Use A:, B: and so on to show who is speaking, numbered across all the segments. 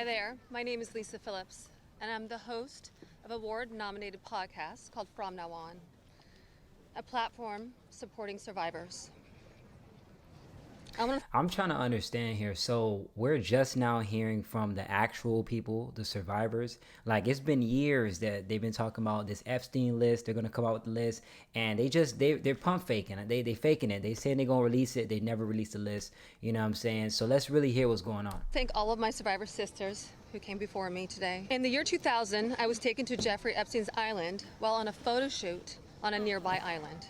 A: Hi there, my name is Lisa Phillips, and I'm the host of a award-nominated podcast called From Now On, a platform supporting survivors.
B: I'm trying to understand here. So we're just now hearing from the actual people, the survivors. Like it's been years that they've been talking about this Epstein list. They're gonna come out with the list, and they're pump faking it. They faking it. They saying they're gonna release it. They never released the list. You know what I'm saying? So let's really hear what's going on.
A: Thank all of my survivor sisters who came before me today. In the year 2000, I was taken to Jeffrey Epstein's island while on a photo shoot on a nearby island.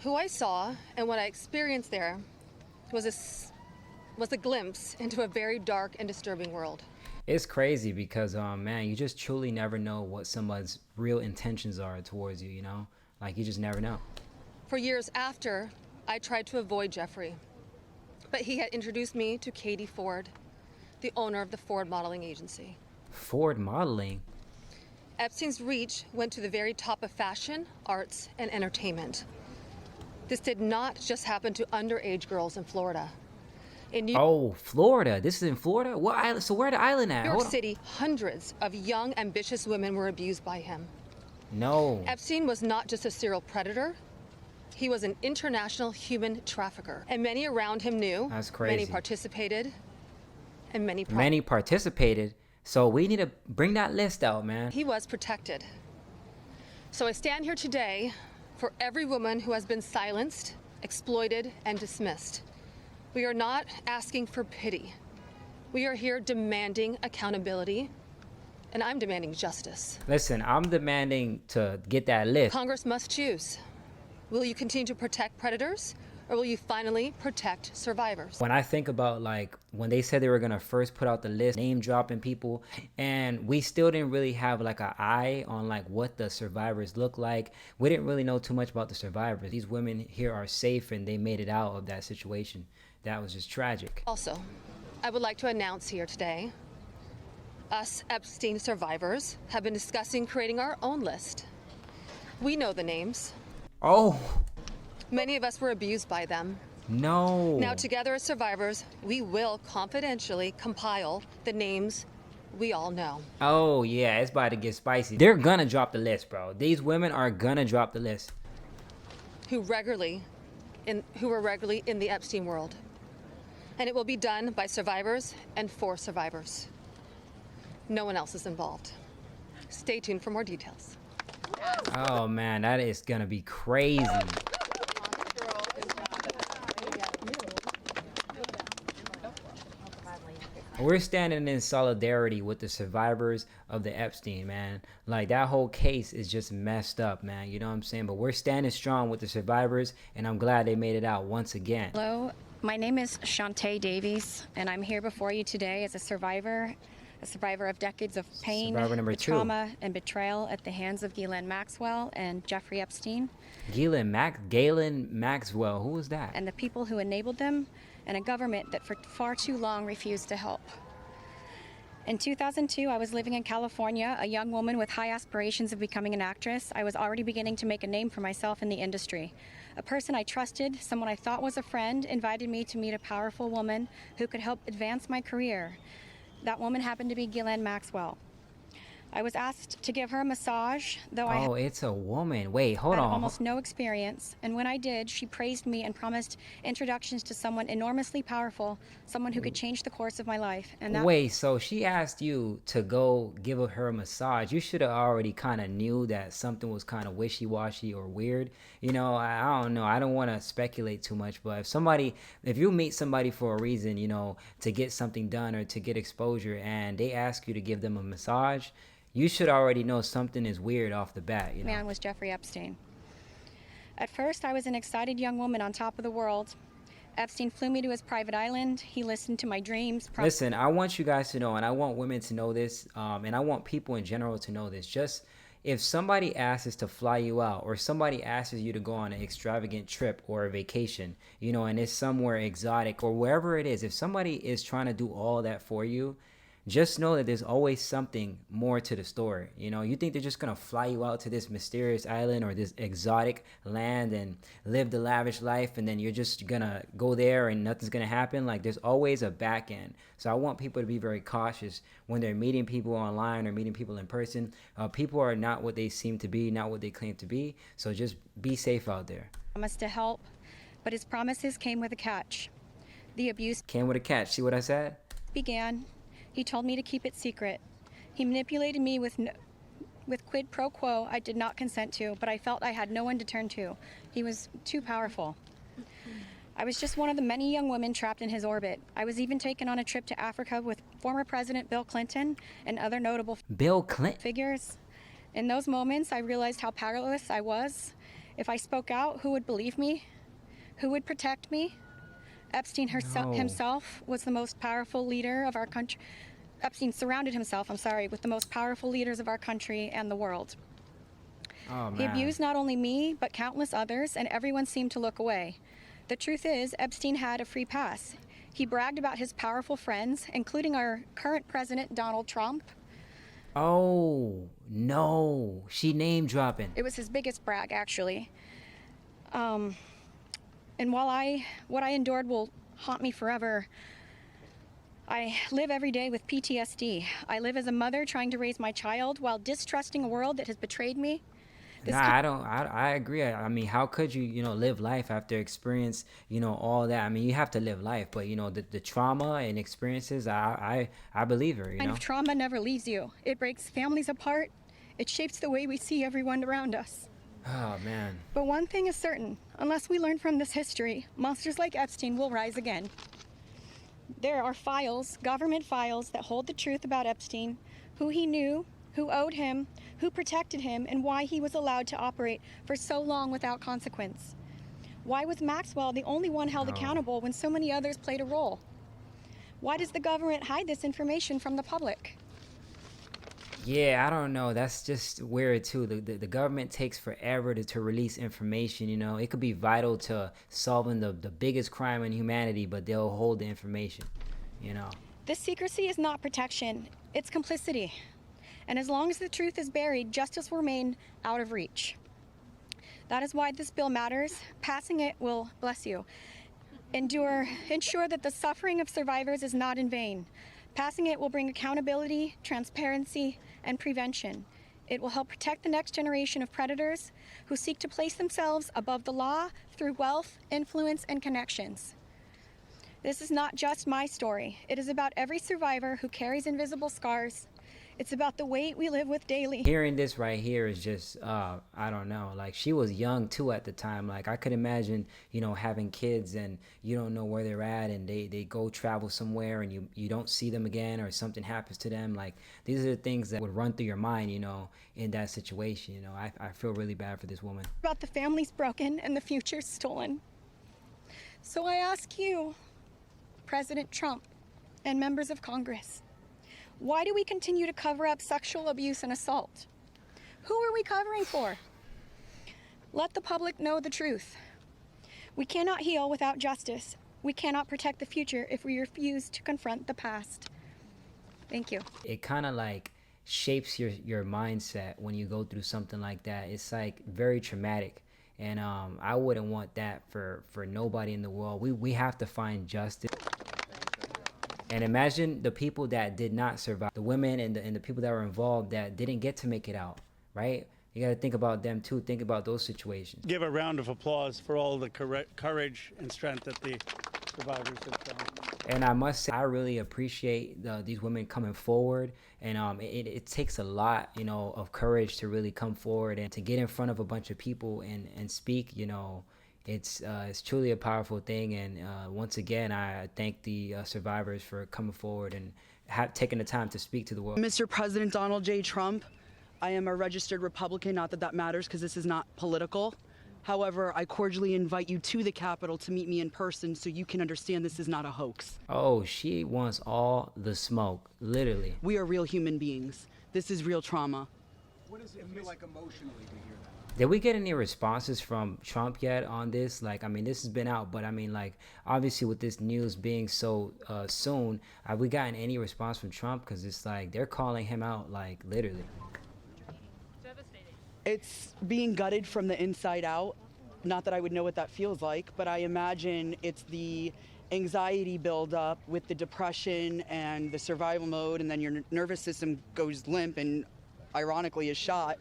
A: Who I saw and what I experienced there was a glimpse into a very dark and disturbing world.
B: It's crazy because man, you just truly never know what someone's real intentions are towards you. You know, like you just never know.
A: For years after, I tried to avoid Jeffrey, but he had introduced me to Katie Ford, the owner of the Ford Modeling Agency.
B: Ford Modeling.
A: Epstein's reach went to the very top of fashion, arts, and entertainment. This did not just happen to underage girls in Florida. In
B: Oh, Florida. This is in Florida? What island? So where the island at?
A: New York
B: Hold on.
A: City, hundreds of young, ambitious women were abused by him.
B: No.
A: Epstein was not just a serial predator. He was an international human trafficker. And many around him knew.
B: That's crazy.
A: Many participated. And many
B: participated. So we need to bring that list out, man.
A: He was protected. So I stand here today for every woman who has been silenced, exploited, and dismissed. We are not asking for pity. We are here demanding accountability, and I'm demanding justice.
B: Listen, I'm demanding to get that list.
A: Congress must choose. Will you continue to protect predators, or will you finally protect survivors?
B: When I think about like when they said they were gonna first put out the list, name dropping people, and we still didn't really have like an eye on like what the survivors look like. We didn't really know too much about the survivors. These women here are safe and they made it out of that situation. That was just tragic.
A: Also, I would like to announce here today, us Epstein survivors have been discussing creating our own list. We know the names.
B: Oh,
A: Many of us were abused by them.
B: no.
A: Now, together as survivors, we will confidentially compile the names we all know.
B: Oh, yeah, it's about to get spicy. They're gonna drop the list, bro. These women are gonna drop the list.
A: Who were regularly in the Epstein world. And it will be done by survivors and for survivors. No one else is involved. Stay tuned for more details.
B: Oh, man, that is gonna be crazy. We're standing in solidarity with the survivors of the Epstein, man. Like, that whole case is just messed up, man. You know what I'm saying? But we're standing strong with the survivors, and I'm glad they made it out once again.
C: Hello, my name is Shantae Davies, and I'm here before you today as a survivor of decades of pain,
B: Survivor number 2.
C: trauma, and betrayal at the hands of Ghislaine Maxwell and Jeffrey Epstein,
B: Galen Maxwell, who was that?
C: and the people who enabled them, and a government that for far too long refused to help. In 2002, I was living in California, a young woman with high aspirations of becoming an actress. I was already beginning to make a name for myself in the industry. A person I trusted, someone I thought was a friend, invited me to meet a powerful woman who could help advance my career. That woman happened to be Ghislaine Maxwell. I was asked to give her a massage, though I
B: Oh, it's a woman. Wait, hold
C: had
B: on.
C: almost no experience, and when I did, she praised me and promised introductions to someone enormously powerful, someone who could change the course of my life. And that
B: Wait, so she asked you to go give her a massage. You should have already kind of knew that something was kind of wishy-washy or weird. You know, I don't know. I don't want to speculate too much, but if you meet somebody for a reason, you know, to get something done or to get exposure, and they ask you to give them a massage, you should already know something is weird off the bat, you know.
C: man was Jeffrey Epstein. At first, I was an excited young woman on top of the world. Epstein flew me to his private island. He listened to my dreams.
B: Listen, I want you guys to know, and I want women to know this, and I want people in general to know this. Just if somebody asks to fly you out, or somebody asks you to go on an extravagant trip or a vacation, you know, and it's somewhere exotic or wherever it is, if somebody is trying to do all that for you, just know that there's always something more to the story. You know, you think they're just gonna fly you out to this mysterious island or this exotic land and live the lavish life, and then you're just gonna go there and nothing's gonna happen. Like, there's always a back end. So I want people to be very cautious when they're meeting people online or meeting people in person. People are not what they seem to be, not what they claim to be. So just be safe out there.
C: Promised to help, but his promises came with a catch. The abuse
B: Came with a catch. See what I said?
C: began. He told me to keep it secret. He manipulated me with quid pro quo I did not consent to, but I felt I had no one to turn to. He was too powerful. I was just one of the many young women trapped in his orbit. I was even taken on a trip to Africa with former President Bill Clinton and other notable
B: Bill Clinton.
C: figures. In those moments, I realized how powerless I was. If I spoke out, who would believe me? Who would protect me? Epstein himself was the most powerful leader of our country. Epstein surrounded himself, with the most powerful leaders of our country and the world.
B: Oh, man.
C: He abused not only me, but countless others, and everyone seemed to look away. The truth is, Epstein had a free pass. He bragged about his powerful friends, including our current president, Donald Trump.
B: Oh, no. She name dropping.
C: It was his biggest brag, actually. And while what I endured will haunt me forever, I live every day with PTSD. I live as a mother trying to raise my child while distrusting a world that has betrayed me.
B: I agree. I mean, how could you, live life after experience, all that? I mean, you have to live life, but, the trauma and experiences, I believe her,
C: Kind of trauma never leaves you. It breaks families apart. It shapes the way we see everyone around us.
B: Oh, man.
C: But one thing is certain, unless we learn from this history, monsters like Epstein will rise again. There are files, government files, that hold the truth about Epstein, who he knew, who owed him, who protected him, and why he was allowed to operate for so long without consequence. Why was Maxwell the only one held accountable when so many others played a role? Why does the government hide this information from the public?
B: Yeah, I don't know. That's just weird too. The government takes forever to release information. It could be vital to solving the biggest crime in humanity, but they'll hold the information.
C: This secrecy is not protection, it's complicity. And as long as the truth is buried, justice will remain out of reach. That is why this bill matters. Passing it will, bless you, ensure that the suffering of survivors is not in vain. Passing it will bring accountability, transparency, and prevention. It will help protect the next generation of predators who seek to place themselves above the law through wealth, influence, and connections. This is not just my story. It is about every survivor who carries invisible scars. It's about the weight we live with daily.
B: Hearing this right here is just, I don't know. Like, she was young too at the time. Like, I could imagine, having kids and you don't know where they're at, and they go travel somewhere and you don't see them again, or something happens to them. Like, these are the things that would run through your mind, in that situation. I feel really bad for this woman.
C: About the families broken and the future stolen. So I ask you, President Trump and members of Congress, why do we continue to cover up sexual abuse and assault? Who are we covering for? Let the public know the truth. We cannot heal without justice. We cannot protect the future if we refuse to confront the past. Thank you.
B: It kind of like shapes your mindset when you go through something like that. It's like very traumatic. And I wouldn't want that for nobody in the world. We have to find justice. And imagine the people that did not survive, the women and the people that were involved that didn't get to make it out, right? You got to think about them too. Think about those situations.
D: Give a round of applause for all the courage and strength that the survivors have shown.
B: And I must say, I really appreciate these women coming forward. And it takes a lot, of courage to really come forward and to get in front of a bunch of people and speak, It's truly a powerful thing, and once again, I thank the survivors for coming forward and taking the time to speak to the world.
E: Mr. President Donald J. Trump, I am a registered Republican, not that that matters because this is not political. However, I cordially invite you to the Capitol to meet me in person so you can understand this is not a hoax.
B: Oh, she wants all the smoke, literally.
E: We are real human beings. This is real trauma.
F: What does it feel like emotionally to hear that?
B: Did we get any responses from Trump yet on this? Like, I mean, this has been out, but I mean, like, obviously with this news being so soon, have we gotten any response from Trump? Because it's like they're calling him out, like, literally.
E: It's being gutted from the inside out. Not that I would know what that feels like, but I imagine it's the anxiety buildup with the depression and the survival mode, and then your nervous system goes limp and ironically is shot.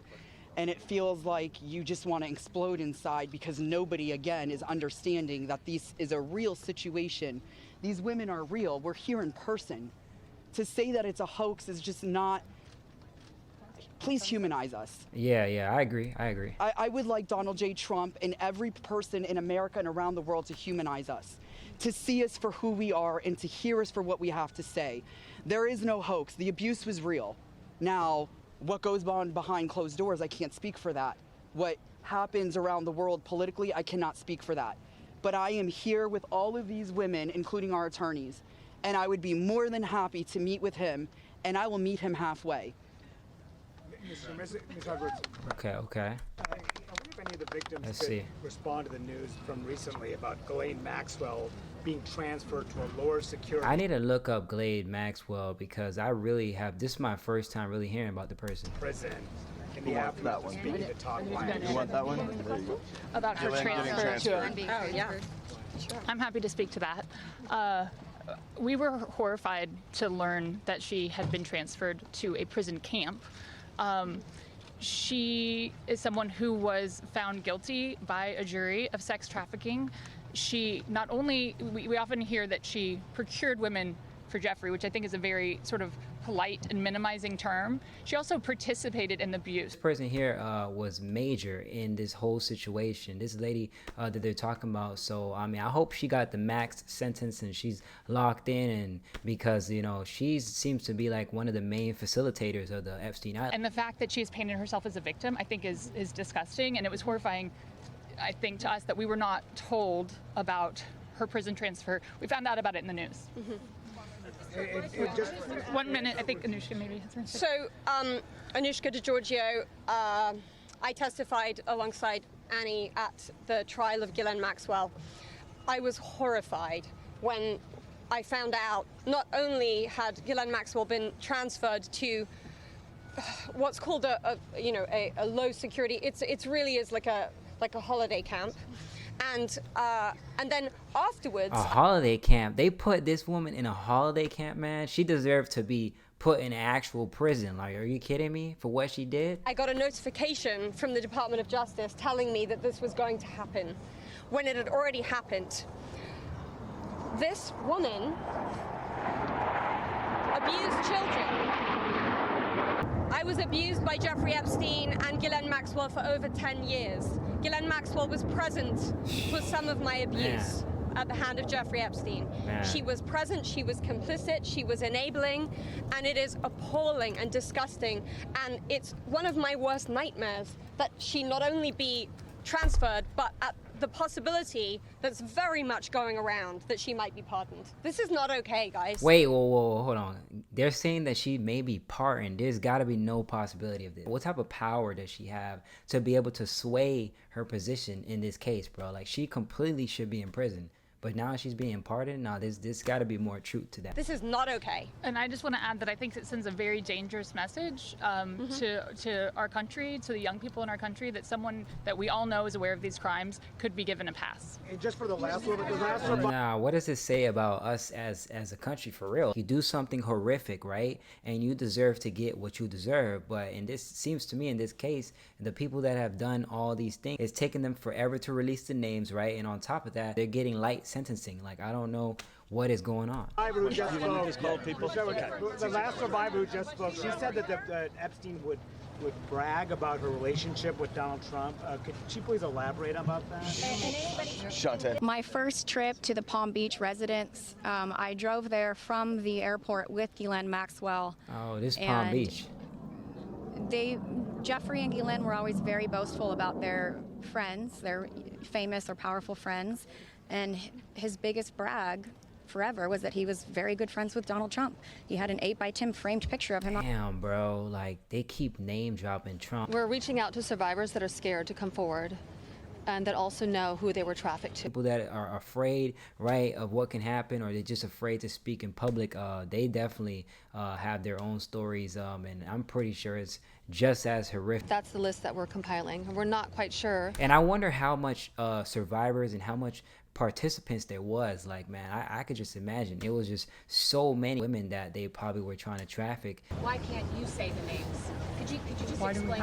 E: And it feels like you just want to explode inside because nobody, again, is understanding that this is a real situation. These women are real. We're here in person. To say that it's a hoax is just not. Please humanize us.
B: Yeah, I agree.
E: I would like Donald J. Trump and every person in America and around the world to humanize us, to see us for who we are and to hear us for what we have to say. There is no hoax. The abuse was real. Now, what goes on behind closed doors, I can't speak for that. What happens around the world politically, I cannot speak for that. But I am here with all of these women, including our attorneys, and I would be more than happy to meet with him, and I will meet him halfway.
F: Ms. Edwards.
B: Okay.
F: I wonder if any of the victims could respond to the news from recently about Ghislaine Maxwell being transferred to a lower security.
B: I need to look up Ghislaine Maxwell because I really have. This is my first time really hearing about the person.
F: Prison. In the aftermath of speaking to Todd White.
G: You want that one? There you go.
H: About her transfer to
C: Oh, yeah.
H: I'm happy to speak to that. We were horrified to learn that she had been transferred to a prison camp. She is someone who was found guilty by a jury of sex trafficking. She not only, we often hear that she procured women for Jeffrey, which I think is a very sort of polite and minimizing term. She also participated in the abuse.
B: This person here was major in this whole situation. This lady that they're talking about. So, I mean, I hope she got the max sentence and she's locked in, and because, you know, she seems to be like one of the main facilitators of the Epstein Island.
H: And the fact that she's painted herself as a victim, I think is disgusting. And it was horrifying, I think, to us that we were not told about her prison transfer. We found out about it in the news.
C: Mm-hmm.
H: 1 minute, I think Anushka maybe has something to say.
I: So, Anushka DiGiorgio, I testified alongside Annie at the trial of Ghislaine Maxwell. I was horrified when I found out not only had Ghislaine Maxwell been transferred to what's called a low security. It's really is like a holiday camp. And then afterwards,
B: a holiday camp. They put this woman in a holiday camp, man. She deserved to be put in actual prison. Like, are you kidding me? For what she did?
I: I got a notification from the Department of Justice telling me that this was going to happen when it had already happened. This woman abused children. I was abused by Jeffrey Epstein and Ghislaine Maxwell for over 10 years. Ghislaine Maxwell was present for some of my abuse at the hand of Jeffrey Epstein. She was present, she was complicit, she was enabling, and it is appalling and disgusting. And it's one of my worst nightmares that she not only be transferred, but at the possibility that's very much going around that she might be pardoned. This is not okay, guys.
B: Wait, whoa, hold on. They're saying that she may be pardoned. There's got to be no possibility of this. What type of power does she have to be able to sway her position in this case, bro? Like, she completely should be in prison. But now she's being pardoned. Now there's got to be more truth to that.
I: This is not okay.
H: And I just want to add that I think it sends a very dangerous message to our country, to the young people in our country, that someone that we all know is aware of these crimes could be given a pass.
F: And just for the last one,
B: Nah, what does it say about us as a country for real? You do something horrific, right? And you deserve to get what you deserve. But in this, seems to me in this case, the people that have done all these things, it's taking them forever to release the names, right? And on top of that, they're getting light sentencing. Like, I don't know what is going on.
F: Who just spoke, the last survivor who just spoke, she said that Epstein would brag about her relationship with Donald Trump. Could she please elaborate about that?
G: Shantae.
C: My first trip to the Palm Beach residence, I drove there from the airport with Ghislaine Maxwell.
B: Oh, this Palm
C: And
B: Beach.
C: Jeffrey and Ghislaine were always very boastful about their friends, their famous or powerful friends. And his biggest brag forever was that he was very good friends with Donald Trump. He had an 8x10 framed picture of him.
B: Damn, bro. Like, they keep name dropping Trump.
A: We're reaching out to survivors that are scared to come forward and that also know who they were trafficked to.
B: People that are afraid, right, of what can happen, or they're just afraid to speak in public, they definitely have their own stories, and I'm pretty sure it's just as horrific.
A: That's the list that we're compiling. We're not quite sure.
B: And I wonder how much survivors and how much participants there was. Like, man, I could just imagine it was just so many women that they probably were trying to traffic.
J: Why can't you say the names? Could you just
A: Why
J: explain?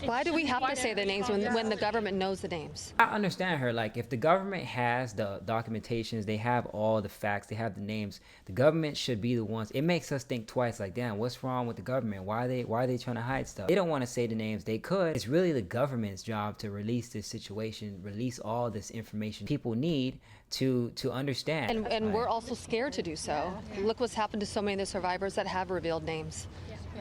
A: Why do we have to say the names when the government knows the names?
B: I understand her. Like, if the government has the documentations, they have all the facts, they have the names, the government should be the ones. It makes us think twice, like, damn, what's wrong with the government? Why are they trying to hide stuff? They don't want to say the names. They could. It's really the government's job to release this situation, release all this information people need to understand.
A: And we're also scared to do so. Look what's happened to so many of the survivors that have revealed names.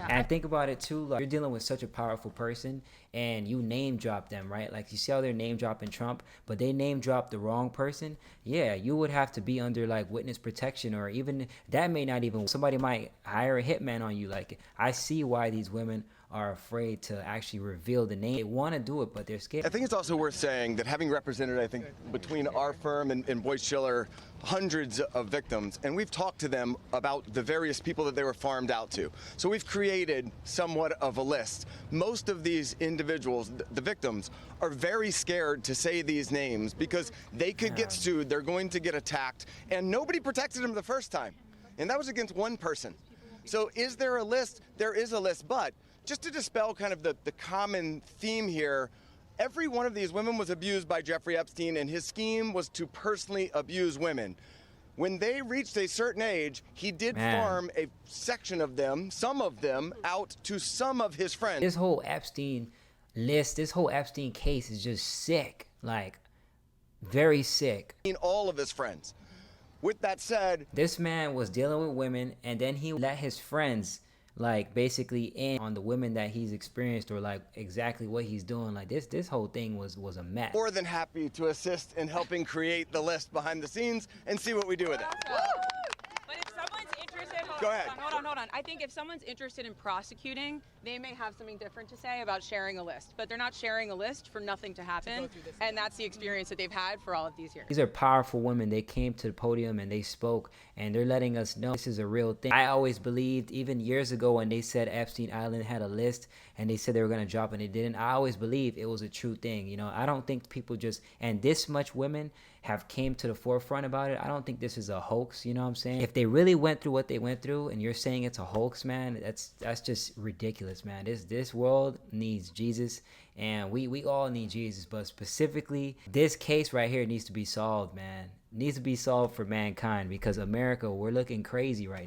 B: And think about it too, like, you're dealing with such a powerful person and you name drop them, right? Like, you see how they're name dropping Trump, but they name drop the wrong person. Yeah, you would have to be under like witness protection, or even that may not even, somebody might hire a hitman on you. Like, I see why these women are afraid to actually reveal the name. They want to do it, but they're scared.
G: I think it's also worth saying that having represented, I think, between our firm and Boyce Schiller, hundreds of victims, and we've talked to them about the various people that they were farmed out to. So we've created somewhat of a list. Most of these individuals, the victims, are very scared to say these names because they could get sued, they're going to get attacked, and nobody protected them the first time. And that was against one person. So is there a list? There is a list, but just to dispel kind of the common theme here, every one of these women was abused by Jeffrey Epstein, and his scheme was to personally abuse women. When they reached a certain age, he did farm a section of them, some of them, out to some of his friends.
B: This whole Epstein list, this whole Epstein case is just sick, like very sick.
G: All of his friends. With that said,
B: this man was dealing with women, and then he let his friends like basically in on the women that he's experienced, or like exactly what he's doing. Like this whole thing was a mess.
G: More than happy to assist in helping create the list behind the scenes and see what we do with it.
K: But if someone's interested,
G: Go ahead.
K: Hold on. I think if someone's interested in prosecuting, they may have something different to say about sharing a list. But they're not sharing a list for nothing to happen, and that's the experience that they've had for all of these years.
B: These are powerful women. They came to the podium and they spoke, and they're letting us know this is a real thing. I always believed, even years ago when they said Epstein Island had a list and they said they were going to drop and they didn't, I always believed it was a true thing. You know, I don't think people just, and this much women have came to the forefront about it. I don't think this is a hoax, you know what I'm saying? If they really went through what they went through and you're saying it's a hoax, man, that's just ridiculous, man. This world needs Jesus, and we all need Jesus, but specifically this case right here needs to be solved, man. It needs to be solved for mankind, because America, we're looking crazy right now.